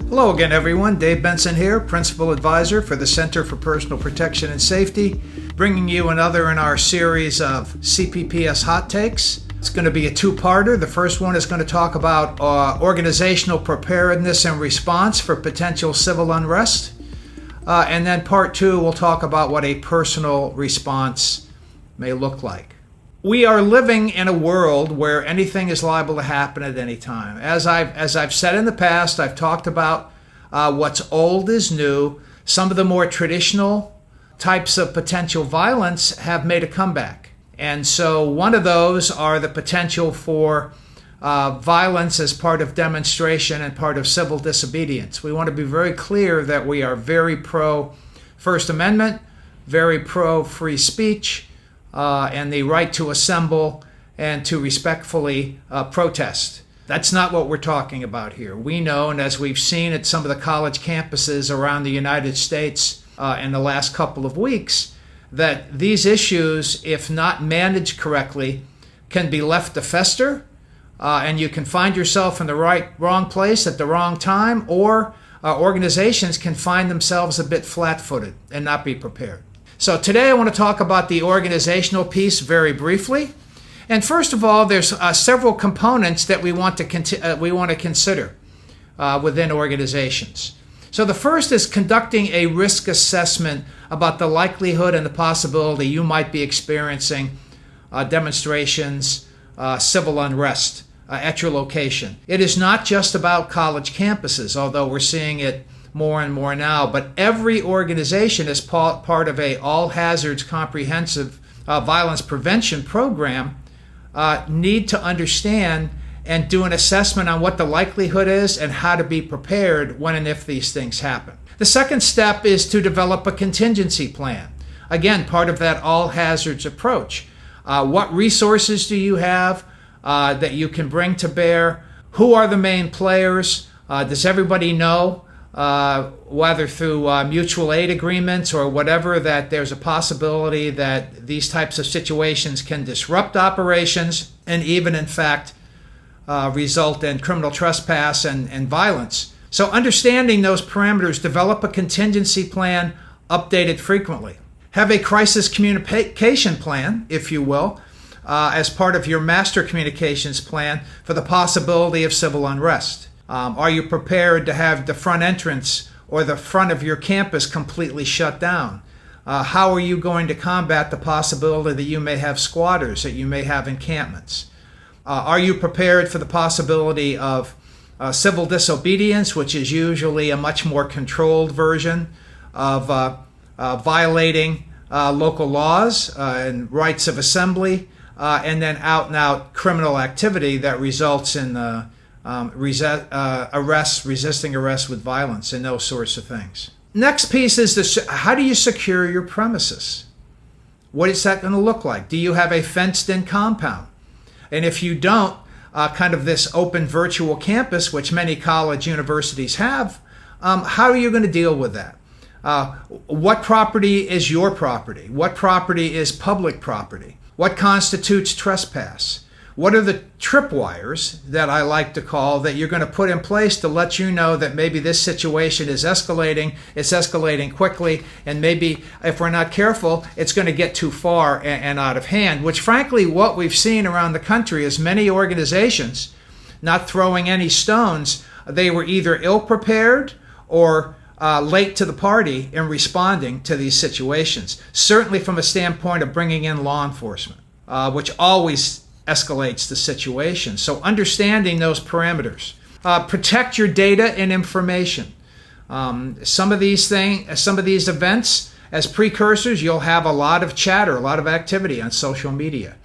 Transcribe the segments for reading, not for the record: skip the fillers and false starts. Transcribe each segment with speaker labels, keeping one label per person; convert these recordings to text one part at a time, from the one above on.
Speaker 1: Hello again, everyone. Dave Benson here, Principal Advisor for the Center for Personal Protection and Safety, bringing you another in our series of CPPS Hot Takes. It's going to be a two-parter. The first one is going to talk about organizational preparedness and response for potential civil unrest. And then part two, we'll talk about what a personal response may look like. We are living in a world where anything is liable to happen at any time. As I've said in the past, I've talked about what's old is new. Some of the more traditional types of potential violence have made a comeback. And so one of those are the potential for violence as part of demonstration and part of civil disobedience. We want to be very clear that we are very pro First Amendment, very pro free speech, and the right to assemble and to respectfully protest. That's not what we're talking about here. We know, and as we've seen at some of the college campuses around the United States in the last couple of weeks, that these issues, if not managed correctly, can be left to fester, and you can find yourself in the wrong place at the wrong time, or organizations can find themselves a bit flat-footed and not be prepared. So today I want to talk about the organizational piece very briefly. And first of all, there's several components that we want to consider within organizations. So the first is conducting a risk assessment about the likelihood and the possibility you might be experiencing demonstrations, civil unrest at your location. It is not just about college campuses, although we're seeing it more and more now, but every organization is part of a all hazards comprehensive violence prevention program need to understand and do an assessment on what the likelihood is and how to be prepared when and if these things happen. The second step is to develop a contingency plan. Again, part of that all hazards approach. What resources do you have that you can bring to bear? Who are the main players? Does everybody know, whether through mutual aid agreements or whatever, that there's a possibility that these types of situations can disrupt operations and even, in fact, result in criminal trespass and violence? So understanding those parameters, develop a contingency plan, updated frequently. Have a crisis communication plan, if you will, as part of your master communications plan for the possibility of civil unrest. Are you prepared to have the front entrance or the front of your campus completely shut down? How are you going to combat the possibility that you may have squatters, that you may have encampments? Are you prepared for the possibility of civil disobedience, which is usually a much more controlled version of violating local laws and rights of assembly, and then out-and-out criminal activity that results in resisting arrest with violence and those sorts of things. Next piece is how do you secure your premises? What is that going to look like? Do you have a fenced-in compound? And if you don't, kind of this open virtual campus, which many college universities have, how are you going to deal with that? What property is your property? What property is public property? What constitutes trespass? What are the tripwires that I like to call that you're going to put in place to let you know that maybe this situation is escalating, it's escalating quickly, and maybe if we're not careful, it's going to get too far and out of hand, which frankly what we've seen around the country is many organizations, not throwing any stones, they were either ill-prepared or late to the party in responding to these situations, certainly from a standpoint of bringing in law enforcement, which always escalates the situation. So understanding those parameters. Protect your data and information. Some of these events, as precursors, you'll have a lot of chatter, a lot of activity on social media.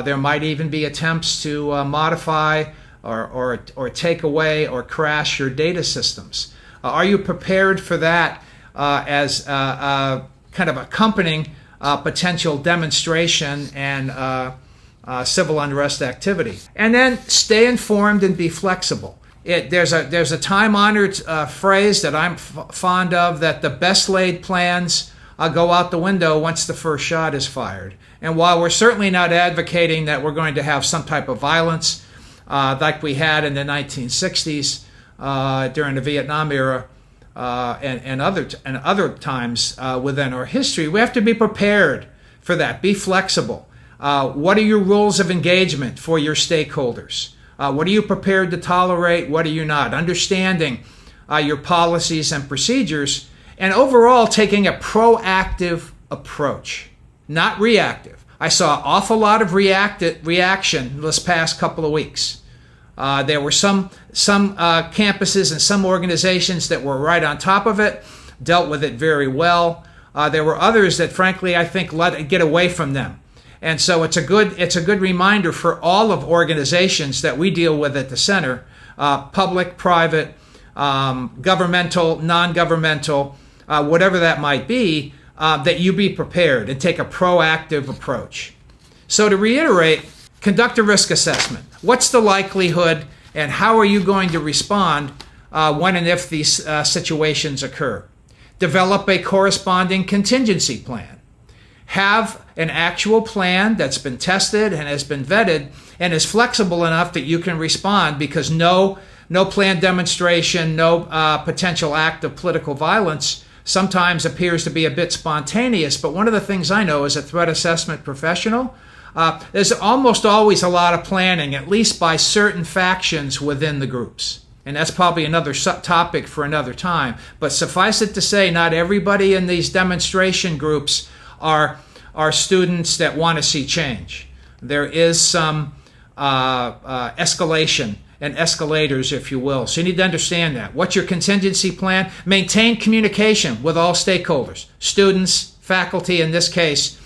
Speaker 1: There might even be attempts to modify or take away or crash your data systems. Are you prepared for that as kind of accompanying potential demonstration and civil unrest activity? And then stay informed and be flexible. There's a time-honored phrase that I'm fond of, that the best laid plans go out the window once the first shot is fired. And while we're certainly not advocating that we're going to have some type of violence like we had in the 1960s during the Vietnam era and other times within our history. We have to be prepared for that. Be flexible. What are your rules of engagement for your stakeholders? What are you prepared to tolerate? What are you not? Understanding your policies and procedures, and overall taking a proactive approach, not reactive. I saw an awful lot of reaction this past couple of weeks. There were some campuses and some organizations that were right on top of it, dealt with it very well. There were others that, frankly, I think let it get away from them. And so it's a good reminder for all of organizations that we deal with at the center, public, private, governmental, non-governmental, whatever that might be, that you be prepared and take a proactive approach. So to reiterate, conduct a risk assessment. What's the likelihood and how are you going to respond when and if these situations occur? Develop a corresponding contingency plan. Have an actual plan that's been tested and has been vetted and is flexible enough that you can respond, because no planned demonstration, no potential act of political violence sometimes appears to be a bit spontaneous. But one of the things I know as a threat assessment professional, there's almost always a lot of planning, at least by certain factions within the groups. And that's probably another topic for another time. But suffice it to say, not everybody in these demonstration groups are students that want to see change. There is some escalation and escalators, if you will. So you need to understand that. What's your contingency plan? Maintain communication with all stakeholders, students, faculty in this case,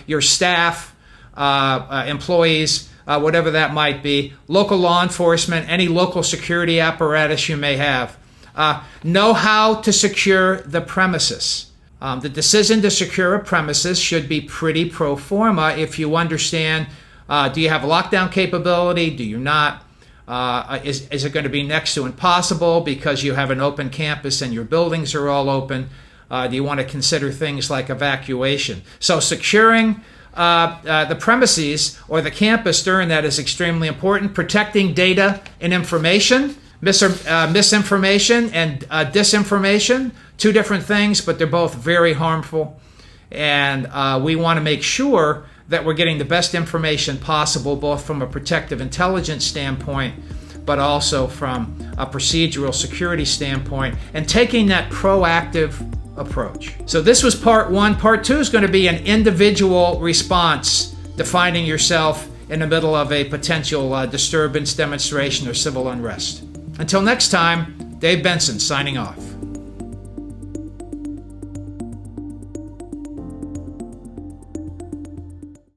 Speaker 1: your staff, employees, whatever that might be, local law enforcement, any local security apparatus you may have. Know how to secure the premises. The decision to secure a premises should be pretty pro forma if you understand, do you have lockdown capability? Do you not? Is it going to be next to impossible because you have an open campus and your buildings are all open? Do you want to consider things like evacuation? So securing the premises or the campus during that is extremely important. Protecting data and information. Misinformation and disinformation, two different things, but they're both very harmful. And we want to make sure that we're getting the best information possible, both from a protective intelligence standpoint, but also from a procedural security standpoint, and taking that proactive approach. So this was part one. Part two is going to be an individual response to finding yourself in the middle of a potential disturbance, demonstration, or civil unrest. Until next time, Dave Benson signing off.